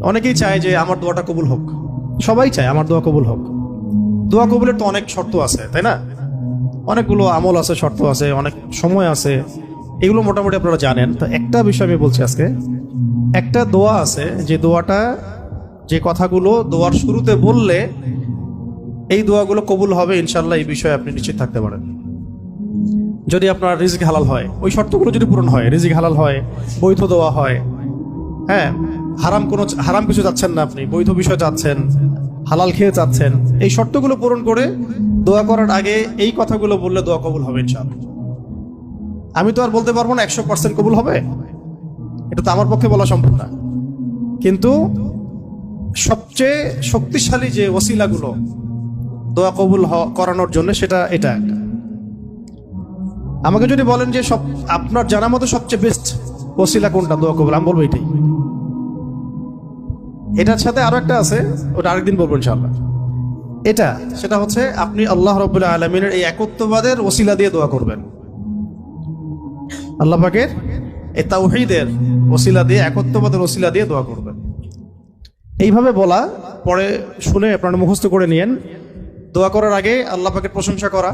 অনেকেই চায় যে আমার দোয়াটা কবুল হোক, সবাই চায় আমার দোয়া কবুল হোক। দোয়া কবুলের তো অনেক শর্ত আছে, তাই না? অনেকগুলো আমল আছে, শর্ত আছে, অনেক সময় আছে, এগুলো মোটামুটি আপনারা জানেন। তো একটা বিষয় আমি বলছি আজকে, একটা দোয়া আছে যে দোয়াটা, যে কথাগুলো দোয়ার শুরুতে বললে এই দোয়াগুলো কবুল হবে ইনশাল্লাহ, এই বিষয়ে আপনি নিশ্চিত থাকতে পারেন। যদি আপনার রিজিক হালাল হয়, ওই শর্তগুলো যদি পূরণ হয়, রিজিক হালাল হয়, বৈধ দোয়া হয়, হ্যাঁ, হারাম কিছু চাচ্ছেন না, আপনি বৈধ বিষয় চাচ্ছেন, হালাল খেয়ে চাচ্ছেন, এই শর্তগুলো পূরণ করে দোয়া করার আগে এই কথাগুলো বললে দোয়া কবুল হবে ইনশাআল্লাহ। আমি তো আর বলতে পারবো না 100% কবুল হবে, এটা তো আমার পক্ষে বলা সম্ভব না। কিন্তু সবচেয়ে শক্তিশালী যে ওসিলাগুলো দোয়া কবুল করানোর জন্য, সেটা এটা একটা। আমাকে যদি বলেন যে আপনার জানা মতো সবচেয়ে বেস্ট ওসিলা কোনটা দোয়া কবুল, আমি বলবো এটাই। এটার সাথে আরো একটা আছে, ওটা আরেকদিন বলবো ইনশাআল্লাহ। সেটা হচ্ছে আপনি আল্লাহ রাব্বুল আলামিনের এই একত্ববাদের ওসিলা দিয়ে দোয়া করবেন। আল্লাহ পাকের এই তাওহীদের ওসিলা দিয়ে, একত্ববাদের ওসিলা দিয়ে দোয়া করবেন। এইভাবে বলা, পরে শুনে আপনারা মুখস্থ করে নিয়েন। দোয়া করার আগে আল্লাহ পাকের প্রশংসা করা,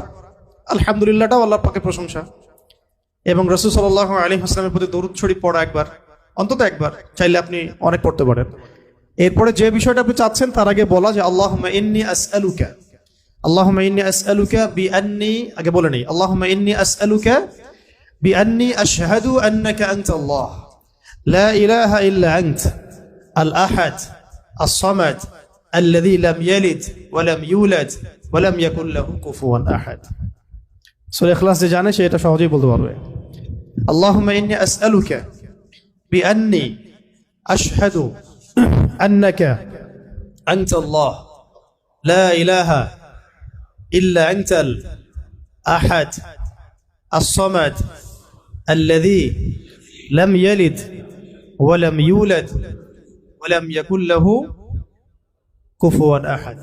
আলহামদুলিল্লাহটাও আল্লাহ পাকের প্রশংসা, এবং রাসূল সাল্লাল্লাহু আলাইহি ওয়াসাল্লামের প্রতি দরুদ শরীফ পড়া একবার, অন্তত একবার, চাইলে আপনি অনেক পড়তে পারেন। এরপরে যে বিষয়টা আপনি চাচ্ছেন তার আগে বলা যে আল্লাহুম্মা ইন্নী আসআলুকা বিআন্নী, আগে বলে নেই, আল্লাহুম্মা ইন্নী আসআলুকা বিআন্নী আশহাদু আন্নাকা আনতাল্লাহ লা ইলাহা ইল্লা আনতা আল আহাদ আস সামাদ আল্লাযী লাম ইয়ালিদ ওয়া লাম ইউলাদ ওয়া লাম ইয়াকুল লাহু কুফুয়ান আহাদ। সূরা ইখলাস যে জানে সে এটা সহজেই বলতে পারবে। আল্লাহুম্মা ইন্নী আসআলুকা বিআন্নী আশহাদু আন্নাকা আনতাল্লাহ লা ইলাহা ইল্লা আনতাল আহাদ আস সামাদ আল্লাযী লাম ইয়ালিদ ওয়া লাম ইউলাদ ওয়া লাম ইয়াকুল লাহু কুফুয়ান আহাদ।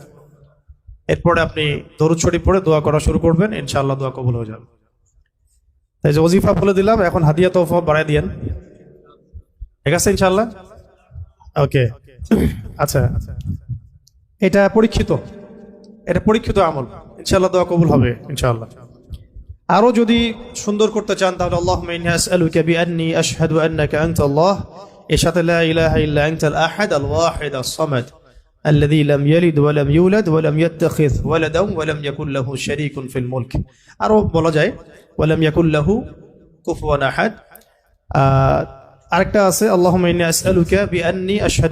এরপরে আপনি দরুদ শরীফ পড়ে দোয়া করা শুরু করবেন, ইনশাআল্লাহ দোয়া কবুল হয়ে যাবে। তাই যে ওজিফা বলে দিলাম, এখন হাদিয়া তোফা বাড়াই দিয়েন, ঠিক আছে ইনশাআল্লাহ? ওকে, আচ্ছা, এটা পরীক্ষিত আমল, ইনশাআল্লাহ দোয়া কবুল হবে ইনশাআল্লাহ। আরো যদি সুন্দর করতে চান তাহলে আল্লাহুম্মা ইন্নী আসআলুকা বিআন্নী আশহাদু আন্নাকা আনতাল্লাহ, এর সাথে লা ইলাহা ইল্লা আনতাল আহাদ আল ওয়াহিদ আস সামাদ আল্লাযী লাম ইয়ালিদ ওয়া লাম ইউলাদ ওয়া লাম ইয়াত্তাখিয ওয়ালাদান ওয়া লাম ইয়াকুল লাহু শারীকুন ফিল মুলক। আরো বলা যায় ওয়া লাম ইয়াকুল লাহু কুফুয়ান আহাদ। আরেকটা আছে আল্লাহুম্মা ইন্নী আসআলুকা বিআন্নী আশহাদু